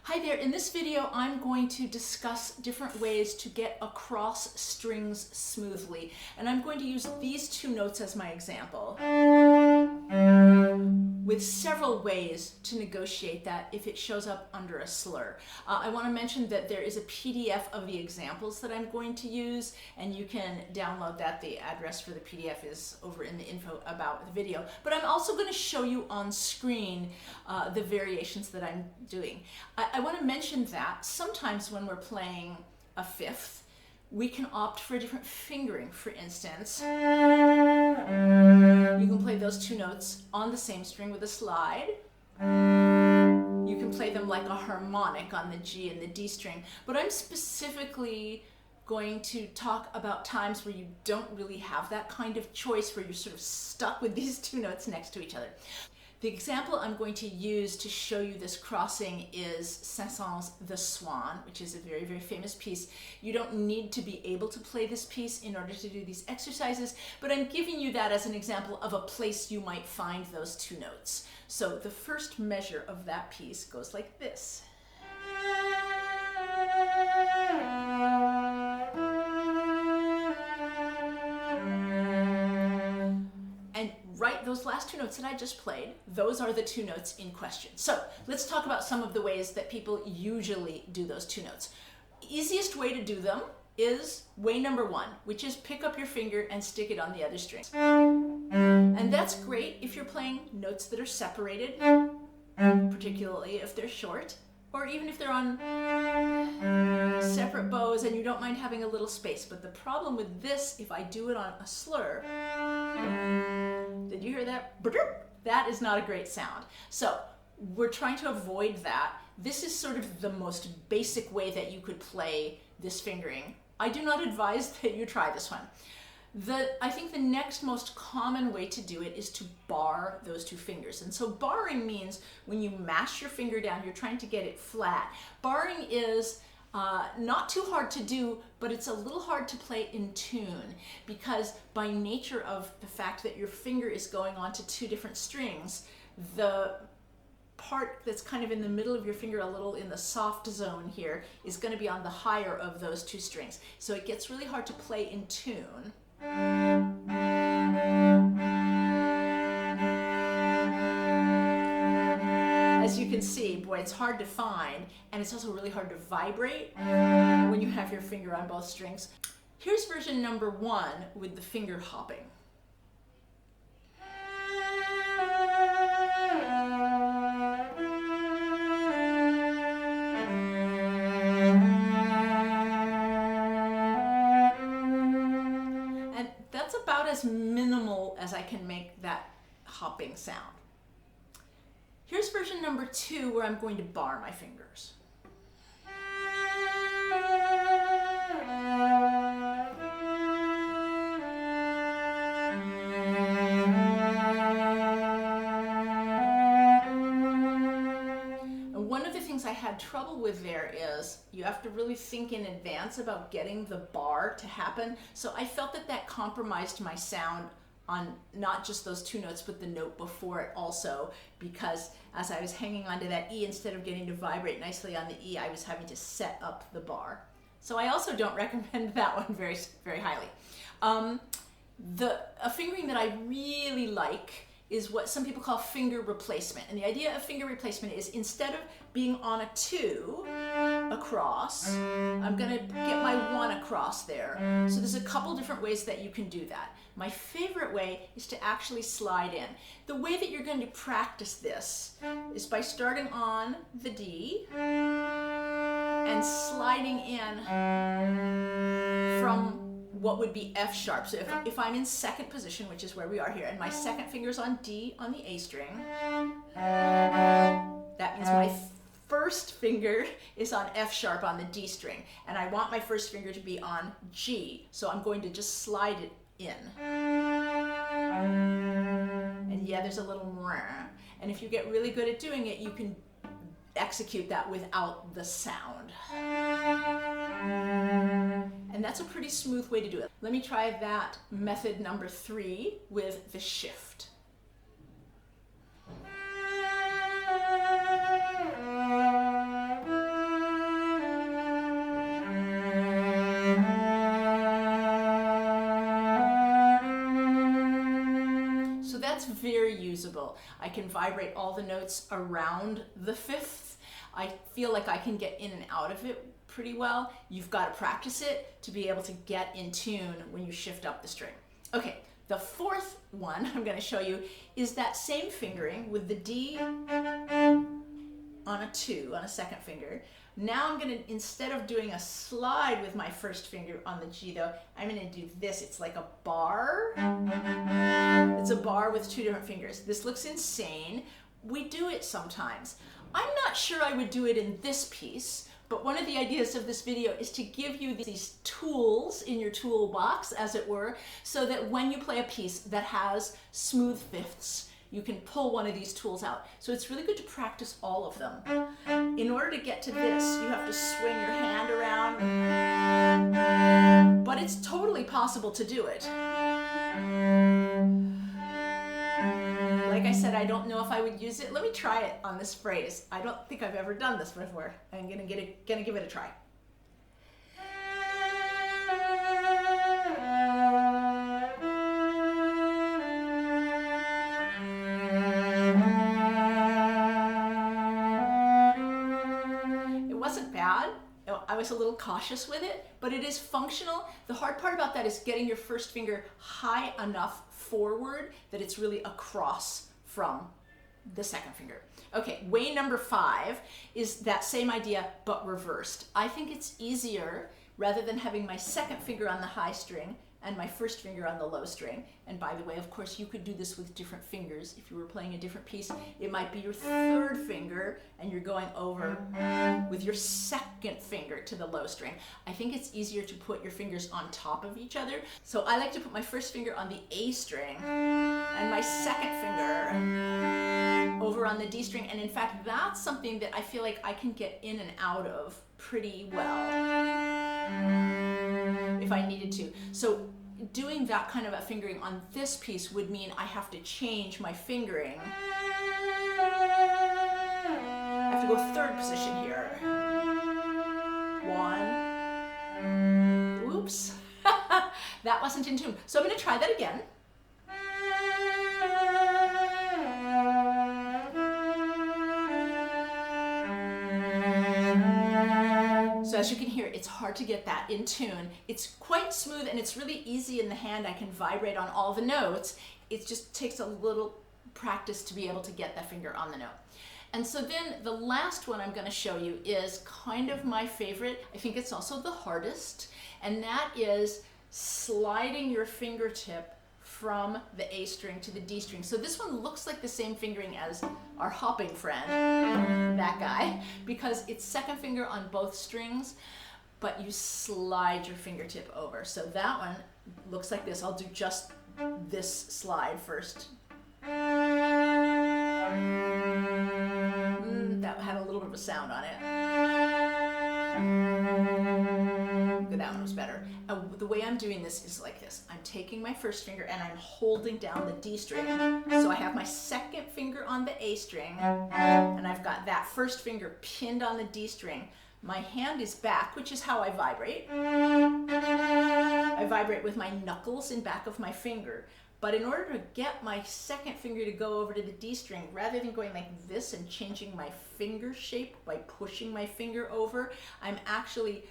Hi there, in this video I'm going to discuss different ways to get across strings smoothly, and I'm going to use these two notes as my example, with several ways to negotiate that if it shows up under a slur. I want to mention that there is a PDF of the examples that I'm going to use, and you can download that. The address for the PDF is over in the info about the video, but I'm also going to show you on screen the variations that I'm doing. I want to mention that sometimes when we're playing a fifth, we can opt for a different fingering. For instance, you can play those two notes on the same string with a slide. You can play them like a harmonic on the G and the D string, but I'm specifically going to talk about times where you don't really have that kind of choice, where you're sort of stuck with these two notes next to each other. The example I'm going to use to show you this crossing is Saint-Saëns' The Swan, which is a very, very famous piece. You don't need to be able to play this piece in order to do these exercises, but I'm giving you that as an example of a place you might find those two notes. So the first measure of that piece goes like this. Those last two notes that I just played, those are the two notes in question. So let's talk about some of the ways that people usually do those two notes. Easiest way to do them is way number one, which is pick up your finger and stick it on the other string. And that's great if you're playing notes that are separated, particularly if they're short, or even if they're on separate bows and you don't mind having a little space. But the problem with this, if I do it on a slur, did you hear that? That is not a great sound. So we're trying to avoid that. This is sort of the most basic way that you could play this fingering. I do not advise that you try this one. I think the next most common way to do it is to bar those two fingers. And so barring means when you mash your finger down, you're trying to get it flat. Barring is not too hard to do, but it's a little hard to play in tune, because by nature of the fact that your finger is going onto two different strings, the part that's kind of in the middle of your finger, a little in the soft zone here, is going to be on the higher of those two strings. So it gets really hard to play in tune. As you can see, boy, it's hard to find, and it's also really hard to vibrate when you have your finger on both strings. Here's version number one with the finger hopping. And that's about as minimal as I can make that hopping sound. Here's version number two, where I'm going to bar my fingers. And one of the things I had trouble with there is you have to really think in advance about getting the bar to happen. So I felt that that compromised my sound on not just those two notes, but the note before it also, because as I was hanging onto that E, instead of getting to vibrate nicely on the E, I was having to set up the bar. So I also don't recommend that one very, very highly. A fingering that I really like is what some people call finger replacement. And the idea of finger replacement is, instead of being on a 2 across, I'm gonna get my 1 across there. So there's a couple different ways that you can do that. My favorite way is to actually slide in. The way that you're going to practice this is by starting on the D and sliding in from what would be F sharp. So if I'm in second position, which is where we are here, and my second finger's on D on the A string, that means my first finger is on F sharp on the D string, and I want my first finger to be on G, so I'm going to just slide it in. And yeah, there's a little mrrr. And if you get really good at doing it, you can execute that without the sound. And that's a pretty smooth way to do it. Let me try that method number 3 with the shift. usable. I can vibrate all the notes around the fifth. I feel like I can get in and out of it pretty well. You've got to practice it to be able to get in tune when you shift up the string. Okay, the fourth one I'm going to show you is that same fingering with the D on a 2, on a second finger. Now I'm going to, instead of doing a slide with my first finger on the G though, I'm going to do this. It's like a bar. It's a bar with 2 different fingers. This looks insane. We do it sometimes. I'm not sure I would do it in this piece, but one of the ideas of this video is to give you these tools in your toolbox, as it were, so that when you play a piece that has smooth fifths, you can pull one of these tools out. So it's really good to practice all of them. In order to get to this, you have to swing your hand around, but it's totally possible to do it. Like I said, I don't know if I would use it. Let me try it on this phrase. I don't think I've ever done this before. I'm gonna give it a try. It wasn't bad. I was a little cautious with it, but it is functional. The hard part about that is getting your first finger high enough forward that it's really across from the second finger. Okay, way number 5 is that same idea, but reversed. I think it's easier, rather than having my second finger on the high string and my first finger on the low string. And by the way, of course, you could do this with different fingers. If you were playing a different piece, it might be your third finger and you're going over with your second finger to the low string. I think it's easier to put your fingers on top of each other. So I like to put my first finger on the A string and my second finger over on the D string. And in fact, that's something that I feel like I can get in and out of pretty well if I needed to. So doing that kind of a fingering on this piece would mean I have to change my fingering. I have to go third position here. 1. Oops. That wasn't in tune. So I'm going to try that again. So as you can hear, it's hard to get that in tune. It's quite smooth and it's really easy in the hand. I can vibrate on all the notes. It just takes a little practice to be able to get that finger on the note. And so then the last one I'm going to show you is kind of my favorite. I think it's also the hardest, and that is sliding your fingertip from the A string to the D string. So this one looks like the same fingering as our hopping friend, that guy, because it's second finger on both strings, but you slide your fingertip over. So that one looks like this. I'll do just this slide first. That had a little bit of a sound on it. That one was better. The way I'm doing this is like this. I'm taking my first finger and I'm holding down the D string. So I have my second finger on the A string and I've got that first finger pinned on the D string. My hand is back, which is how I vibrate. I vibrate with my knuckles in back of my finger. But in order to get my second finger to go over to the D string, rather than going like this and changing my finger shape by pushing my finger over, I'm actually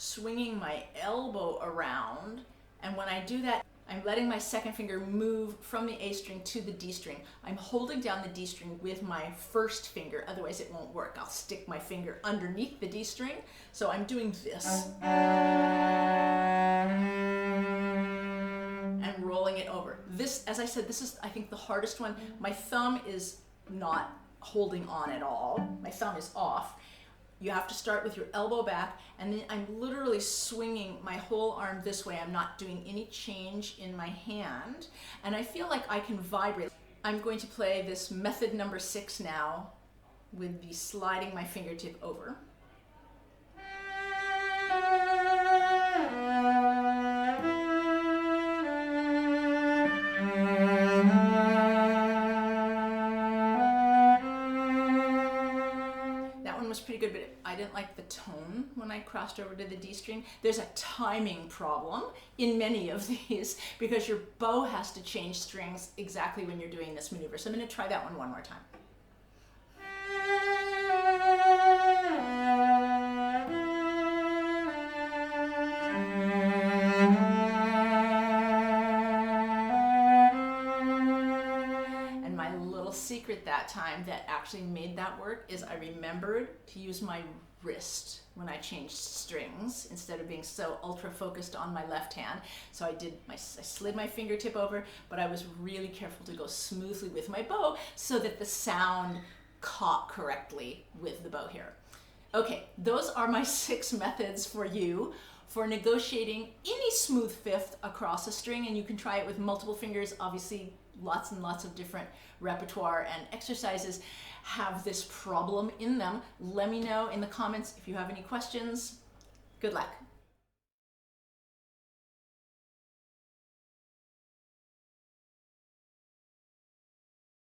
swinging my elbow around, and when I do that, I'm letting my second finger move from the A string to the D string. I'm holding down the D string with my first finger, otherwise it won't work. I'll stick my finger underneath the D string, so I'm doing this. And rolling it over. This, as I said, this is, I think, the hardest one. My thumb is not holding on at all. My thumb is off. You have to start with your elbow back, and then I'm literally swinging my whole arm this way. I'm not doing any change in my hand, and I feel like I can vibrate. I'm going to play this method number 6 now with the sliding my fingertip over. pretty good, but I didn't like the tone when I crossed over to the D string. There's a timing problem in many of these because your bow has to change strings exactly when you're doing this maneuver. So I'm going to try that one more time. Secret that time that actually made that work is I remembered to use my wrist when I changed strings instead of being so ultra focused on my left hand. So I slid my fingertip over, but I was really careful to go smoothly with my bow so that the sound caught correctly with the bow here. Okay, those are my 6 methods for you for negotiating any smooth fifth across a string, and you can try it with multiple fingers. Obviously, lots and lots of different repertoire and exercises have this problem in them. Let me know in the comments if you have any questions. Good luck.